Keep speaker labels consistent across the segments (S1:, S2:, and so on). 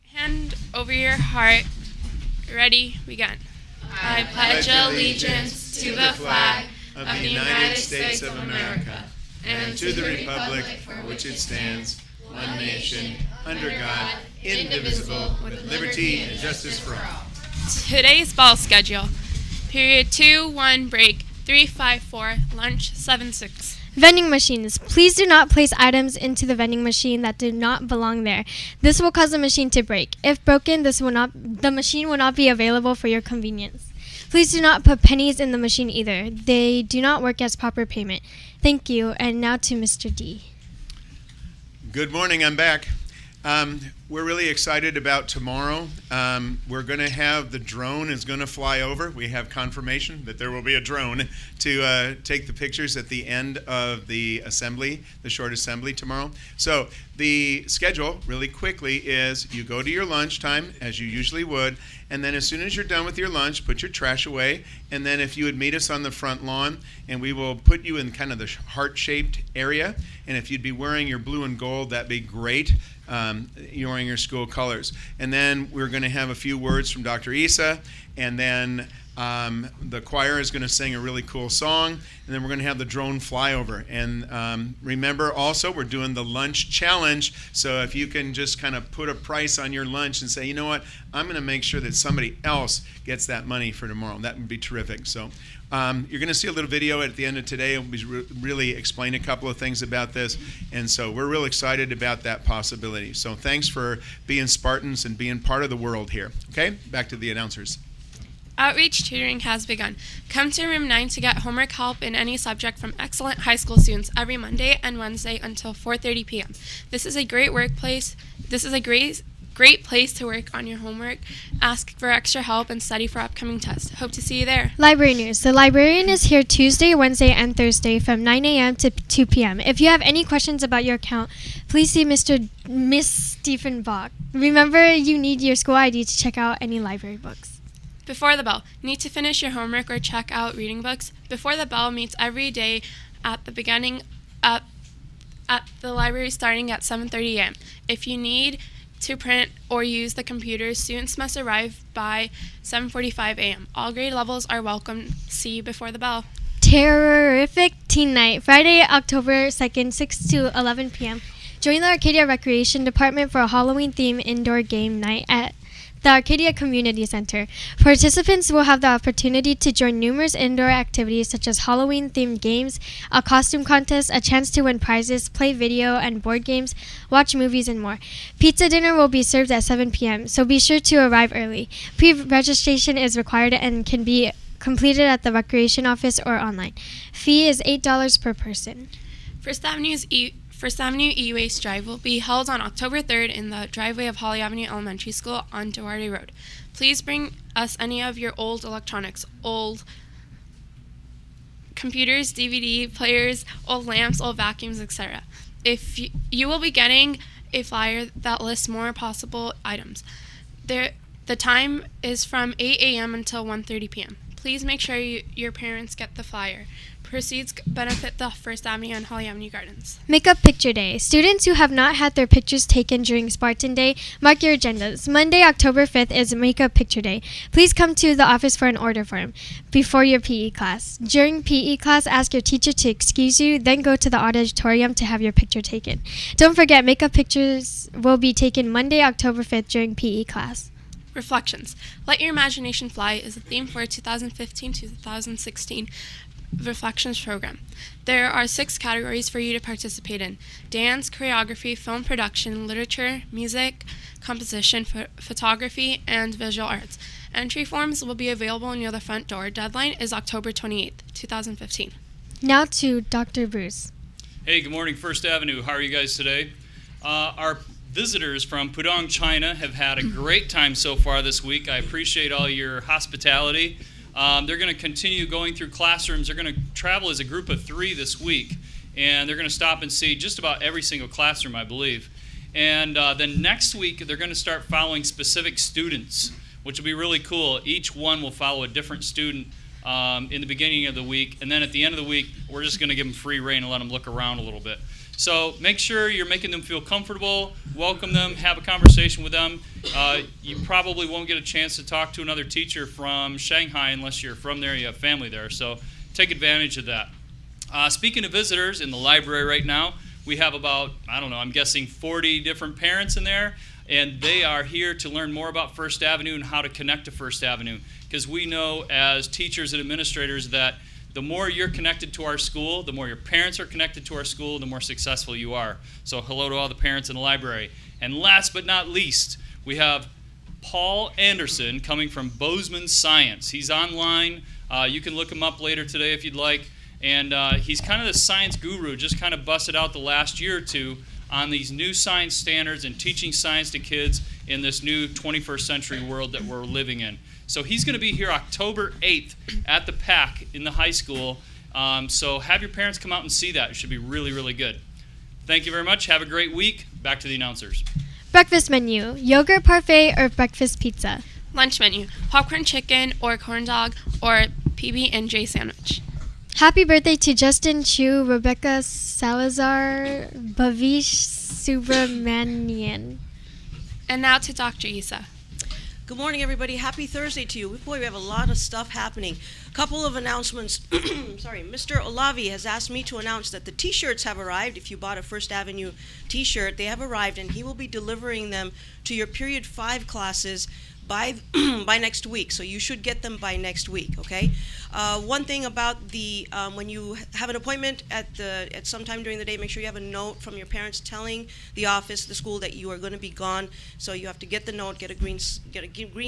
S1: Right hand over your heart. Ready, begin. I pledge allegiance to the flag of the United States of America and to the republic for which it stands, one nation, under God, indivisible, with liberty and justice for all. Today's ball schedule. Period 2-1 break 3-5-4, lunch 7-6.
S2: Vending machines. Please do not place items into the vending machine that do not belong there. This will cause the machine to break. If broken, the machine will not be available for your convenience. Please do not put pennies in the machine either. They do not work as proper payment. Thank you. And now to Mr. D.
S3: Good morning. I'm back. We're really excited about tomorrow. We're going to have the drone is going to fly over. We have confirmation that there will be a drone to take the pictures at the end of the assembly, the short assembly tomorrow. So the schedule, really quickly, is you go to your lunchtime, as you usually would, and then as soon as you're done with your lunch, put your trash away, and then if you would meet us on the front lawn, and we will put you in kind of the heart-shaped area, and if you'd be wearing your blue and gold, that'd be great. You're wearing your school colors. And then we're going to have a few words from Dr. Issa, and then the choir is going to sing a really cool song, and then we're going to have the drone fly over. And remember also, we're doing the lunch challenge, so if you can just kind of put a price on your lunch and say, you know what, I'm going to make sure that somebody else gets that money for tomorrow. That would be terrific. So you're going to see a little video at the end of today. We'll really explain a couple of things about this, and so we're real excited about that possibility. So thanks for being Spartans and being part of the world here. Okay, back to the announcers.
S1: Outreach tutoring has begun. Come to room 9 to get homework help in any subject from excellent high school students every Monday and Wednesday until 4:30 p.m. This is a great workplace. This is a great place to work on your homework, ask for extra help, and study for upcoming tests. Hope to see you there.
S2: Library news. The librarian is here Tuesday, Wednesday, and Thursday from 9 a.m. to 2 p.m. If you have any questions about your account, please see Miss Stephen Bach. Remember, you need your school ID to check out any library books.
S1: Before the bell, need to finish your homework or check out reading books? Before the bell meets every day at the beginning at the library starting at 7:30 a.m. If you need to print or use the computer, students must arrive by 7:45 a.m. All grade levels are welcome. See you before the bell.
S2: Terrific Teen Night, Friday, October 2nd, 6 to 11 p.m. Join the Arcadia Recreation Department for a Halloween-themed indoor game night at the Arcadia Community Center. Participants will have the opportunity to join numerous indoor activities such as Halloween-themed games, a costume contest, a chance to win prizes, play video and board games, watch movies, and more. Pizza dinner will be served at 7 p.m., so be sure to arrive early. Pre-registration is required and can be completed at the Recreation Office or online. Fee is $8 per person.
S1: First Avenue E-Waste Drive will be held on October 3rd in the driveway of Holly Avenue Elementary School on Duarte Road. Please bring us any of your old electronics, old computers, DVD players, old lamps, old vacuums, etc. If you will be getting a flyer that lists more possible items. The time is from 8 a.m. until 1:30 p.m. Please make sure your parents get the flyer. Proceeds benefit the First Avenue and Holly Avenue Gardens.
S2: Makeup Picture Day. Students who have not had their pictures taken during Spartan Day, mark your agendas. Monday, October 5th is Makeup Picture Day. Please come to the office for an order form before your PE class. During PE class, ask your teacher to excuse you, then go to the auditorium to have your picture taken. Don't forget, makeup pictures will be taken Monday, October 5th during PE class.
S1: Reflections. Let Your Imagination Fly is the theme for 2015-2016 Reflections program. There are 6 categories for you to participate in: dance, choreography, film production, literature, music, composition, photography, and visual arts. Entry forms will be available near the front door. Deadline is October 28th, 2015.
S2: Now to Dr. Bruce.
S4: Hey, good morning, First Avenue. How are you guys today? Our visitors from Pudong, China have had a great time so far this week. I appreciate all your hospitality. They're going to continue going through classrooms. They're going to travel as a group of 3 this week, and they're going to stop and see just about every single classroom, I believe. And then next week, they're going to start following specific students, which will be really cool. Each one will follow a different student in the beginning of the week, and then at the end of the week, we're just going to give them free rein and let them look around a little bit. So make sure you're making them feel comfortable, welcome them, have a conversation with them. You probably won't get a chance to talk to another teacher from Shanghai unless you're from there, you have family there. So take advantage of that. Speaking of visitors in the library right now, we have about, I'm guessing 40 different parents in there, and they are here to learn more about First Avenue and how to connect to First Avenue. Because we know as teachers and administrators that the more you're connected to our school, the more your parents are connected to our school, the more successful you are. So hello to all the parents in the library. And last but not least, we have Paul Anderson coming from Bozeman Science. He's online. You can look him up later today if you'd like. And he's kind of the science guru, just kind of busted out the last year or two on these new science standards and teaching science to kids in this new 21st century world that we're living in. So he's going to be here October 8th at the PAC in the high school. So have your parents come out and see that. It should be really, really good. Thank you very much. Have a great week. Back to the announcers.
S2: Breakfast menu, yogurt parfait or breakfast pizza.
S1: Lunch menu, popcorn chicken or corn dog or PB&J sandwich.
S2: Happy birthday to Justin Chu, Rebecca Salazar, Bhavish Subramanian.
S1: And now to Dr. Isa.
S5: Good morning, everybody. Happy Thursday to you. Boy, we have a lot of stuff happening. A couple of announcements. Sorry, Mr. Olavi has asked me to announce that the T-shirts have arrived. If you bought a First Avenue T-shirt, they have arrived, and he will be delivering them to your Period 5 classes by next week. So you should get them by next week, okay? One thing about the when you have an appointment at some time during the day, make sure you have a note from your parents telling the office, the school, that you are going to be gone. So you have to get the note, get a green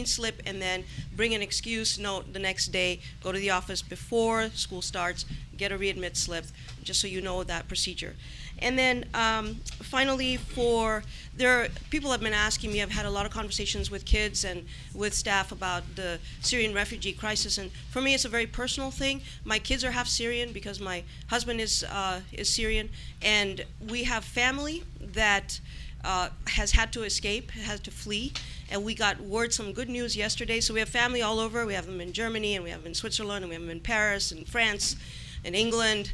S5: slip, and then bring an excuse note the next day. Go to the office before school starts, get a readmit slip, just so you know that procedure. And then finally, people have been asking me, I've had a lot of conversations with kids and with staff about the Syrian refugee crisis, and for me it's a very personal thing. My kids are half Syrian because my husband is Syrian, and we have family that has had to escape, has to flee, and we got some good news yesterday. So we have family all over. We have them in Germany, and we have them in Switzerland, and we have them in Paris, and France, and England.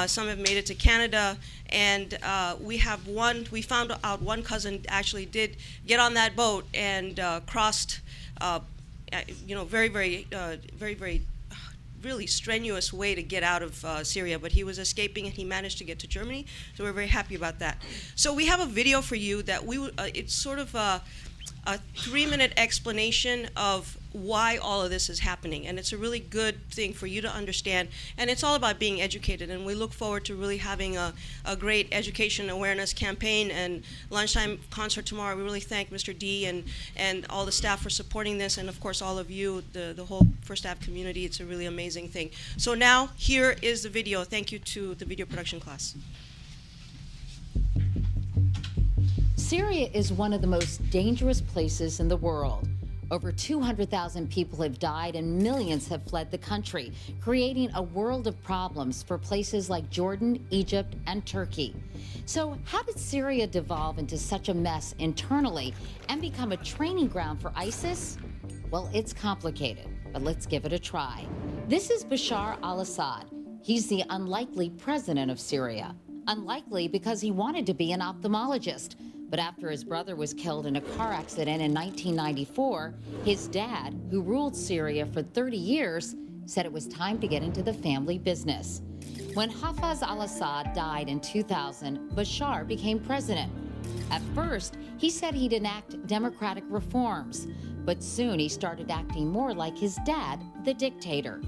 S5: Some have made it to Canada, and we found out one cousin actually did get on that boat and crossed, very really strenuous way to get out of Syria, but he was escaping and he managed to get to Germany, so we're very happy about that. So we have a video for you that it's sort of a 3-minute explanation of why all of this is happening, and it's a really good thing for you to understand, and it's all about being educated, and we look forward to really having a great education awareness campaign and lunchtime concert tomorrow. We really thank Mr. D and all the staff for supporting this, and of course all of you, the whole First Ave community. It's a really amazing thing. So now here is the video. Thank you to the video production class.
S6: Syria is one of the most dangerous places in the world. Over 200,000 people have died and millions have fled the country, creating a world of problems for places like Jordan, Egypt, and Turkey. So how did Syria devolve into such a mess internally and become a training ground for ISIS? Well, it's complicated, but let's give it a try. This is Bashar al-Assad. He's the unlikely president of Syria. Unlikely because he wanted to be an ophthalmologist. But after his brother was killed in a car accident in 1994, his dad, who ruled Syria for 30 years, said it was time to get into the family business. When Hafez al-Assad died in 2000, Bashar became president. At first, he said he'd enact democratic reforms, but soon he started acting more like his dad, the dictator.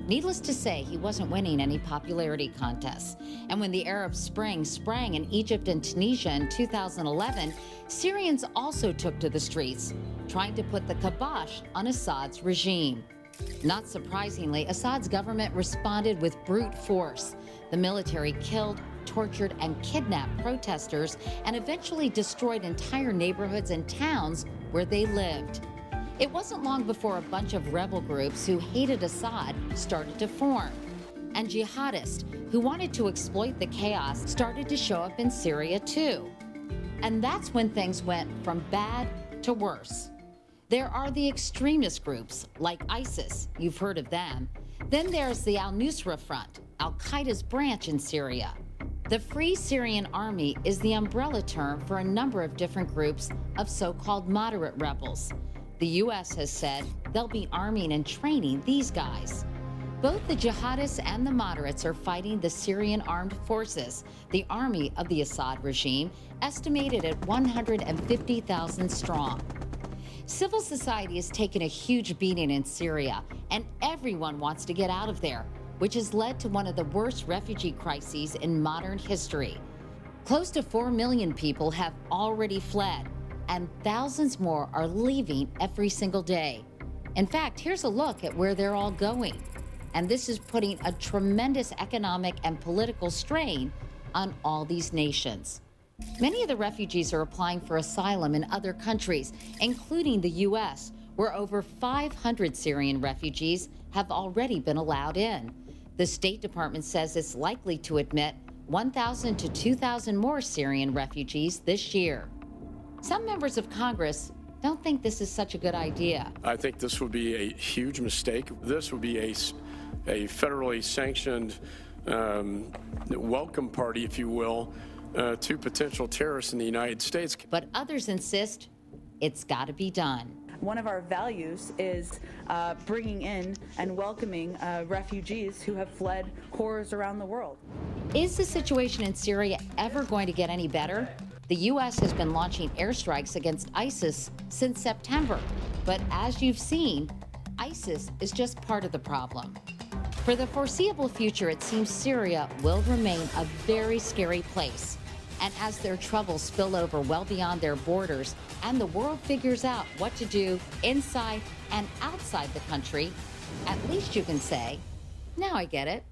S6: Needless to say, he wasn't winning any popularity contests. And when the Arab Spring sprang in Egypt and Tunisia in 2011, Syrians also took to the streets, trying to put the kibosh on Assad's regime. Not surprisingly, Assad's government responded with brute force. The military killed, tortured, and kidnapped protesters and eventually destroyed entire neighborhoods and towns where they lived. It wasn't long before a bunch of rebel groups who hated Assad started to form. And jihadists who wanted to exploit the chaos started to show up in Syria too. And that's when things went from bad to worse. There are the extremist groups like ISIS, you've heard of them. Then there's the al-Nusra Front, Al-Qaeda's branch in Syria. The Free Syrian Army is the umbrella term for a number of different groups of so-called moderate rebels. The U.S. has said they'll be arming and training these guys. Both the jihadists and the moderates are fighting the Syrian armed forces, the army of the Assad regime, estimated at 150,000 strong. Civil society has taken a huge beating in Syria, and everyone wants to get out of there, which has led to one of the worst refugee crises in modern history. Close to 4 million people have already fled, and thousands more are leaving every single day. In fact, here's a look at where they're all going. And this is putting a tremendous economic and political strain on all these nations. Many of the refugees are applying for asylum in other countries, including the U.S., where over 500 Syrian refugees have already been allowed in. The State Department says it's likely to admit 1,000 to 2,000 more Syrian refugees this year. Some members of Congress don't think this is such a good idea.
S7: I think this would be a huge mistake. This would be a federally sanctioned welcome party, if you will, to potential terrorists in the United States.
S6: But others insist it's got to be done.
S8: One of our values is bringing in and welcoming refugees who have fled horrors around the world.
S6: Is the situation in Syria ever going to get any better? The U.S. has been launching airstrikes against ISIS since September. But as you've seen, ISIS is just part of the problem. For the foreseeable future, it seems Syria will remain a very scary place. And as their troubles spill over well beyond their borders and the world figures out what to do inside and outside the country, at least you can say, now I get it.